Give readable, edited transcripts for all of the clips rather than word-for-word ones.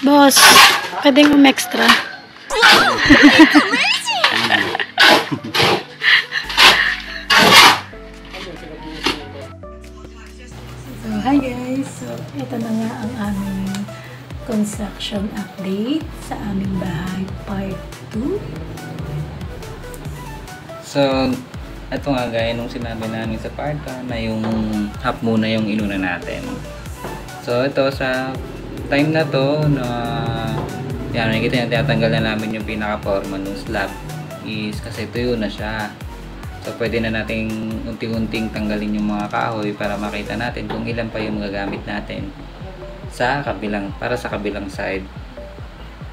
Boss, pwedeng extra. So, hi guys! So, ito na nga ang aming construction update sa aming bahay part 2. So, ito nga gaya nung sinabi namin sa part 1 na yung half muna yung inuna natin. So, ito sa time na to na yan, nakikita nyo, tinatanggal na namin yung pinaka-forma ng slab is kasi tuyo na siya. So, pwede na nating unti-unting tanggalin yung mga kahoy para makita natin kung ilan pa yung magagamit natin sa kabilang, para sa kabilang side.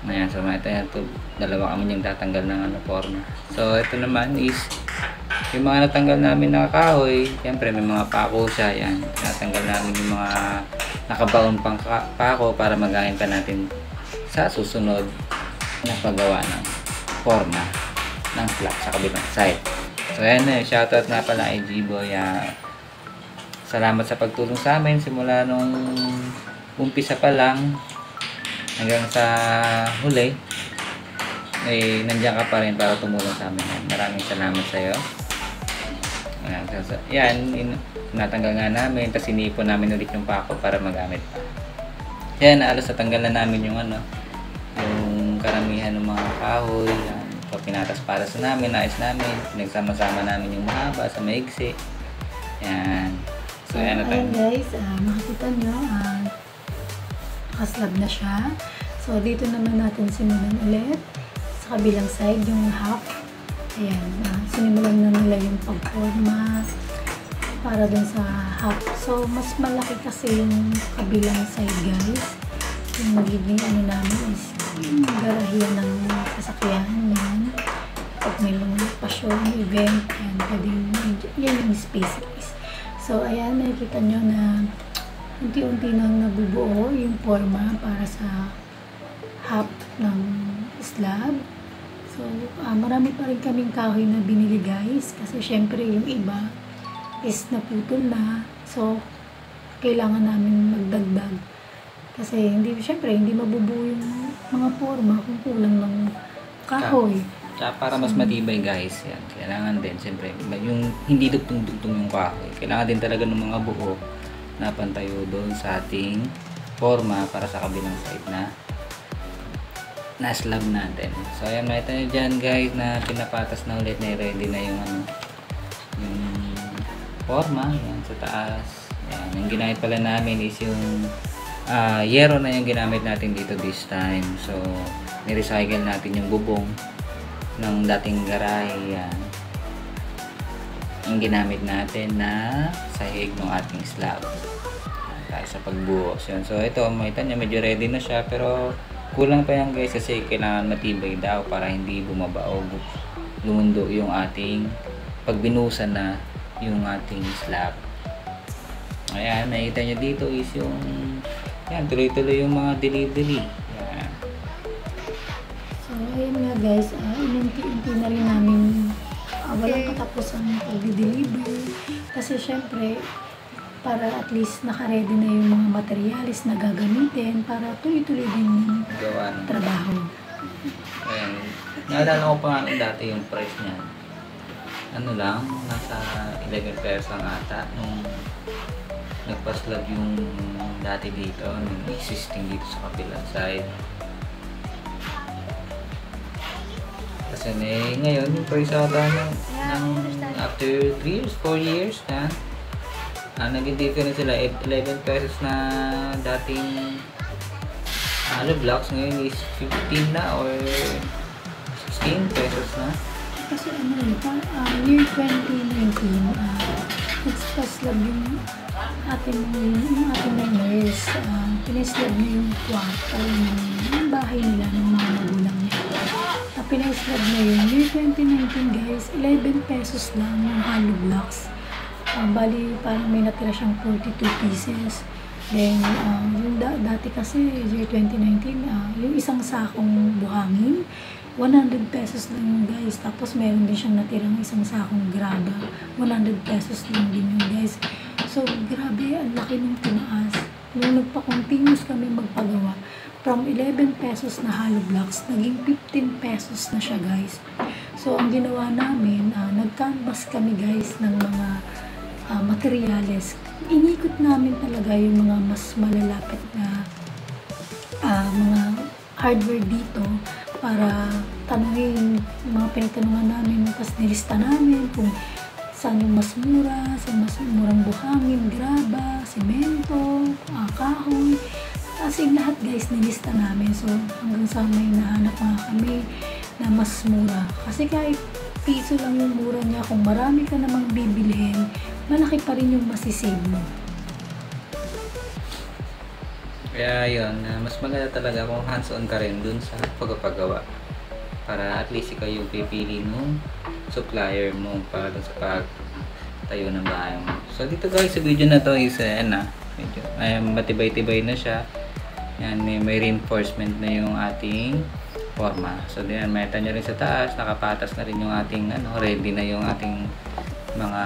Ayan, so makita nyo, dalawa kami yung tatanggal ng forma. So, ito naman is yung mga natanggal namin na kahoy, siyempre may mga pako siya, yan. Natanggal namin yung mga nakabaon pang pako para magamit pa natin sa susunod na paggawa ng forma ng slab sa kabilang side. So ayan na, shoutout nga pala kay G-Boy. Salamat sa pagtulong sa amin simula nung umpisa pa lang hanggang sa huli. Eh, nandiyan ka pa rin para tumulong sa amin. Maraming salamat sa iyo. Yan, natanggal nga namin, tapos sinipon namin ulit yung pako para magamit pa. Yan, alos natanggal na namin yung yung karamihan ng mga kahoy. Yan, so, pinatas-patas na namin, naayos namin, pinagsama-sama namin yung mahaba sa maigsi. Yan. So, yan na tayo. Ayan guys, makikita nyo, nakaslab na siya. So, dito naman natin simulan ulit sa kabilang side, yung half. Ayan, sinimulan na nila yung pagforma para dun sa half. So, mas malaki kasi yung kabilang side guys. Yung magiging namin is yung garahiyan ng sasakyan. Yan. Pag may mga pasyon, event, yan, pwedeng, yan yung space guys. So, ayan, nakikita nyo na unti-unti nang nabubuo yung forma para sa half ng slab. So, marami pa rin kaming kahoy na binili guys. Kasi syempre yung iba is naputol na. So, kailangan namin magdagdag. Kasi syempre hindi mabubuo yung mga forma kung kulang ng kahoy. Para mas matibay guys, yan. Kailangan din, syempre, yung hindi dugtong-dugtong yung kahoy. Kailangan din talaga ng mga buo na pantayo doon sa ating forma para sa kabilang side na slab natin. So ayan, makita nyo dyan guys na pinapatas na ulit, na ready na yung yung forma yan sa taas. Yan, yung ginamit pala namin is yung yero na yung ginamit natin dito this time. So ni-recycle natin yung bubong ng dating garahe. Yan yung ginamit natin na sahig ng ating slab para sa pagbuhos. Yan. So ito, makita nyo medyo ready na siya, pero kulang pa yan guys kasi kailangan matibay daw para hindi bumaba o lumundo yung ating pagbinusan na yung ating slab. Ayan, nakita nyo dito is yung yan, tuloy-tuloy yung mga delivery. Yan. So, ayan nga guys, inunti-unti na rin namin walang katapusan ng pag-deliver. Kasi syempre, para at least naka-ready na yung mga materialis na gagamitin para tuloy-tuloy din yung trabaho. Ayan. Naalala ko pa nga dati yung price niya. Ano lang, nasa 11 pesos lang ata nung nagpa-slab yung dati dito, yung existing dito sa kabilang side. Kasi ngayon yung price ata ng after 3 years, 4 years na naging difference sila. 11 pesos na dating blocks, ngayon is 15 na or 16 pesos na. Kasi year 2019 nagpa-slab yung ating members, pinaslab niya yung kwarto yung bahay nila ng mga magulang niya. Pinaslab na yun year 2019 guys, 11 pesos lang yung hollow blocks. Bali, parang may natira siyang 42 pieces. Then, yung dati kasi, year 2019, yung isang sakong buhangin, 100 pesos lang yun guys. Tapos, meron din siyang natirang isang sakong graba. 100 pesos lang din yun guys. So, grabe, ang laki ng tumaas. Nung nagpa-continuous kami magpagawa, from 11 pesos na hollow blocks, naging 15 pesos na siya guys. So ang ginawa namin, nag-canvas kami guys ng mga materyales. Inikot namin talaga yung mga mas malalapit na mga hardware dito para tanungin mga pinagtanungan namin, tapos nilista namin kung saan yung mas mura, saan mas murang buhangin, graba, semento, kahoy, kasi lahat guys nilista namin. So hanggang sa may nahanap nga kami na mas mura, kasi kahit piso lang yung mura niya, kung marami ka namang bibilhin, malaki pa rin yung masisave mo. Kaya yun, mas maganda talaga kung hands-on ka rin dun sa pagpapagawa. Para at least ikaw yung pipili nung supplier mo para dun sa pagtayo ng bahay mo. So dito guys, sa video na to is medyo matibay-tibay na siya. Yan, may reinforcement na yung ating forma. So diyan, makita nyo rin sa taas, nakapatas na rin yung ating ready na yung ating mga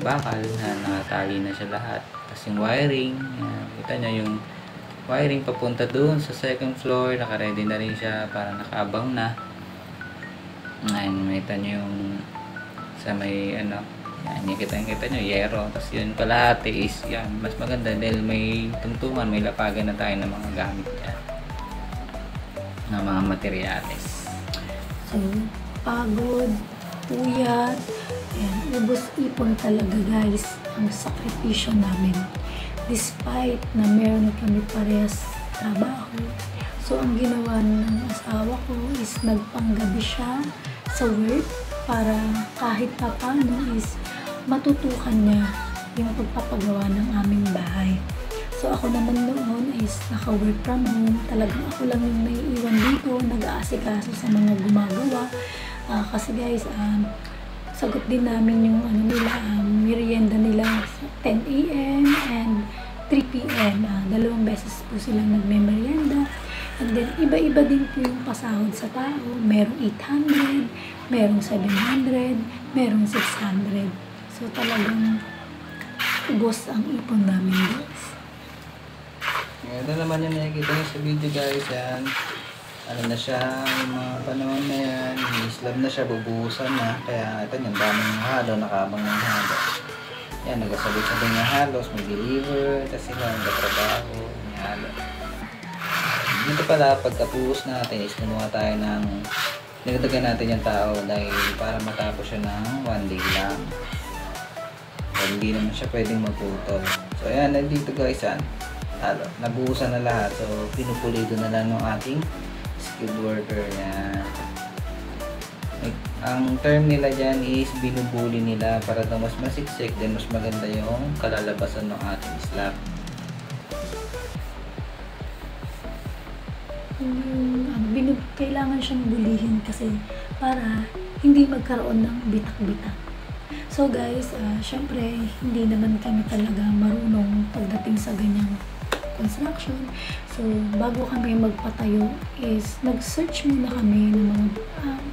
bakal na nakatali na siya lahat. Tapos yung wiring, yan, kita nyo yung wiring papunta dun sa second floor, naka-ready na rin siya para nakaabang na. Ngayon, makita nyo yung sa may yan, kita nyo, yero. Tapos yun, kalahati is yan, mas maganda dahil may tungtungan, may lapagan na tayo ng mga gamit yan, ng mga materyales. So, pagod, puyat, ayan, ubos ipon talaga guys ang sakripisyo namin. Despite na meron kami parehas trabaho, so ang ginawa ng asawa ko is nagpanggabi siya sa work para kahit pa paano is matutukan niya yung pagpapagawa ng aming bahay. So ako naman noon is naka-work from home, talagang ako lang yung naiiwan dito, nag-aasikaso sa mga gumagawa. Kasi guys, sagot din namin yung merienda nila sa 10 AM and 3 PM. Dalawang beses po silang nagme-merienda. And then, iba-iba din po yung pasahod sa tao. Merong 800, merong 700, merong 600. So, talagang ubos ang ipon namin guys. Ito naman yung nakikita nyo sa video guys, yan. Ano na siya, yung mga panahon na yan, slab na siya, bubuhusan na. Kaya ito yung daming halo, nakabang ng halo. Yan, nagasabit na din yung halos, mag-deliver, tapos sila nagtatrabaho, yung halo. Dito pala, pagkapuhos natin, is kumuha tayo ng, nagdagan natin yung tao dahil para matapos siya ng 1 day lang. So, hindi naman siya pwedeng magputol. So, ayan, nandito guys, halo, nabuhusan na lahat. So, pinupulido na lang ng ating skilled worker yan. Ang term nila dyan is binubuli nila para daw mas masiksik, then mas maganda yung kalalabasan ng ating slab. Kailangan siyang bulihin kasi para hindi magkaroon ng bitak-bitak. So guys, syempre hindi naman kami talaga marunong pagdating sa ganyang construction. So, bago kami magpatayo is nag-search muna kami ng mga,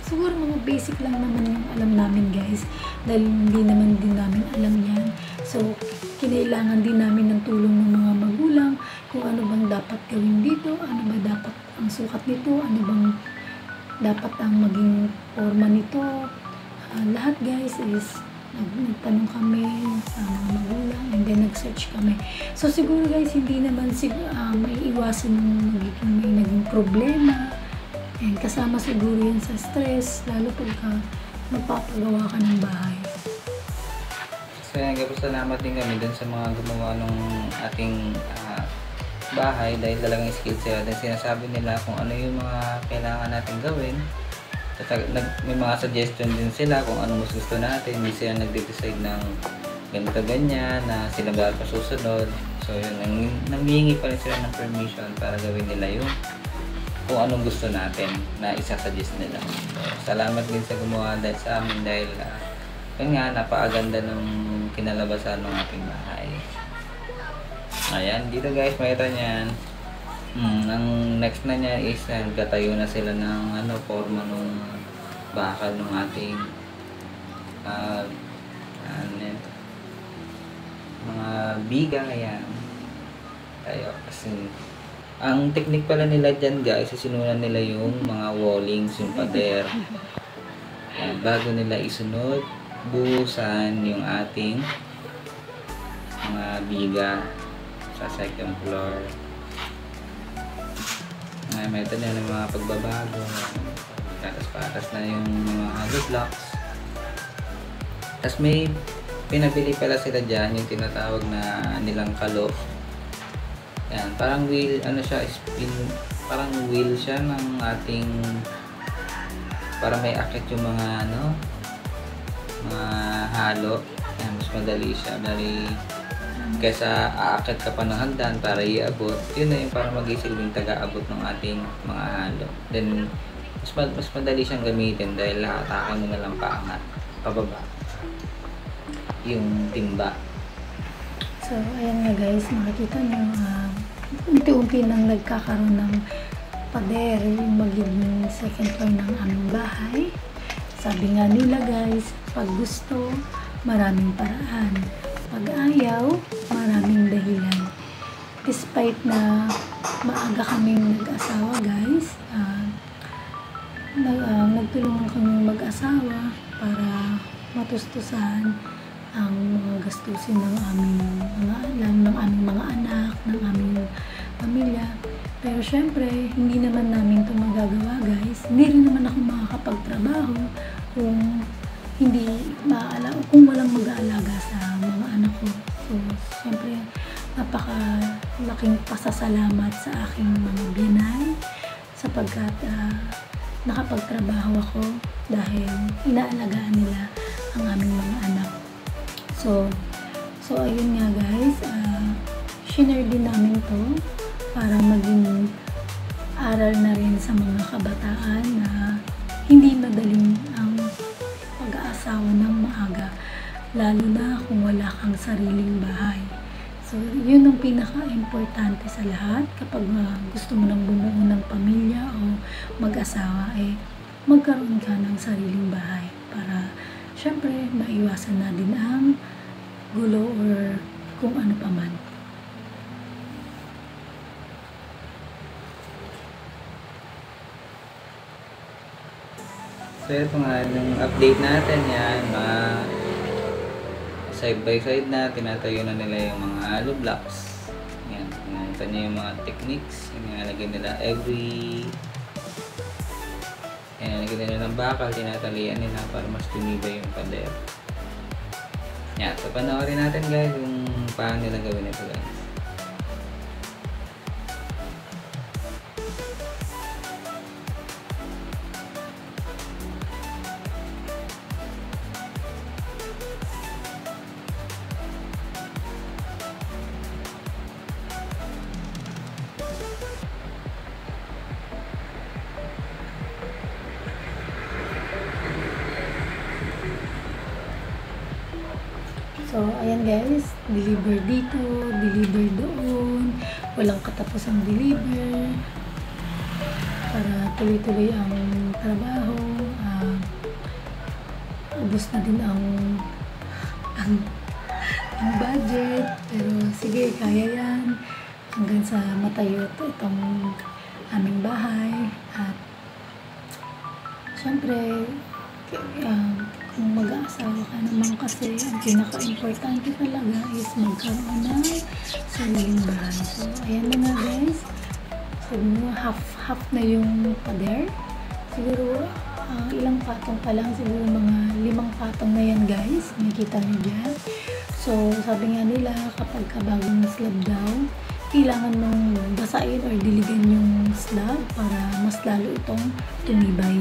siguro mga basic lang naman yung alam namin guys. Dahil hindi naman din namin alam yan. So, kinailangan din namin ng tulong ng mga magulang kung ano bang dapat gawin dito, ano ba dapat ang sukat nito, ano bang dapat ang maging forma nito. Lahat guys is nagtanong kami sa mga magulang and then nag-search kami. So siguro guys, hindi naman may iwasan yung may naging problema. And kasama siguro yan sa stress, lalo pagka magpapagawa ka ng bahay. So yan, salamat din kami dun sa mga gumawa ng ating bahay dahil talagang skilled sila. Dahil sinasabi nila kung ano yung mga kailangan natin gawin. May mga suggestion din sila kung ano mas gusto natin. Hindi sila nagde-decide ng ganito ganyan na sila ba susunod. So yun, nangihingi pa rin sila ng permission para gawin nila yung kung anong gusto natin na isa-suggest nila. So, salamat din sa gumawa dahil sa amin dahil yun nga, napakaganda ng kinalabasan ng ating bahay. Ayan, dito guys, makita niyan. Ang next na niya is nagtatayo na sila ng forma ng bakal ng ating mga biga. Ayan tayo kasi Ang technique pala nila dyan guys, isinunan nila yung mga wallings, yung pader. Yan, bago nila isunod, buhusan yung ating mga biga sa second floor. May ito na yung mga pagbabago. Patas na yung mga hollow blocks. Tapos may pinabili pala sila dyan, yung tinatawag na nilang kalo. Yan, parang wheel, ano siya, spin, parang wheel siya ng ating, para may akit yung mga mga halo. Yan, mas madali siya. Dali, kaysa aakit ka pa ng hagdan para iabot, yun na yung para mag-isilbing taga-abot ng ating mga halo. Then, mas madali siyang gamitin dahil hatakin mo na lang paangat, pababa yung timba. So, ayan nga guys, makikita nyo, unti-unti nang nagkakaroon ng pader yung magiging second floor ng aming bahay. Sabi nga nila guys, pag gusto, maraming paraan. Pag ayaw, maraming dahilan. Despite na maaga kaming nag-asawa guys, nagtulungan kaming mag-asawa para matustusan ang mga gastusin ng aming mga anak, ng aming pamilya. Pero syempre, hindi naman namin ito magagawa guys. Hindi rin naman ako makakapagtrabaho kung kung walang mag-aalaga sa mga anak ko. So, syempre, napakalaking pasasalamat sa aking mga biyanay sapagkat nakapagtrabaho ako dahil inaalagaan nila ang aming mga anak. So ayun nga guys, shinare din namin to para maging aral na rin sa mga kabataan na hindi madaling ang pag-aasawa ng maaga, lalo na kung wala kang sariling bahay. So yun ang pinaka-importante sa lahat kapag gusto mo nang bumuo ng pamilya o mag-asawa, magkaroon ka ng sariling bahay para syempre maiwasan na din ang gulo or kung ano pa man. So ito nga yung update natin yan, mga side by side na tinatayo na nila yung mga hollow blocks. Yan, ito niya yung mga techniques, inalagay nila inalagay nila ng bakal, tinatalian nila para mas tumibay yung pader. Yan, so panoorin natin guys yung paano nila gawin ito guys. So, ayan guys, deliver dito, deliver doon, walang katapusang deliver, para tuloy-tuloy ang trabaho, ubos na din ang budget, pero sige, kaya yan, hanggang sa matayo itong aming bahay, at syempre, kung mag-aasawa ka naman kasi ang pinaka-importante talaga is magkaroon ng sariling bahay. So, ayan na nga guys. Siguro half na yung pader. Siguro ilang patong pa lang. Siguro mga 5 patong na yan guys. Makikita nyo dyan. So, sabi nga nila kapag bagong slab daw, kailangan mong basain or diligan yung slab para mas lalo itong tumibay.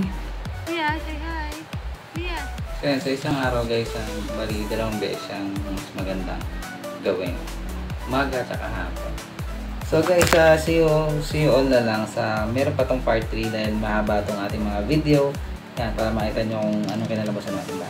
Yeah, say hi. Yeah. Kaya sa isang araw guys, bali 2 beses ang mas magandang gawin. Umaga at hapon. So guys, see you all na lang sa meron pa tong part 3 dahil mahaba tong ating mga video. Yan, para makita nyo kung anong kinalabasan natin ba.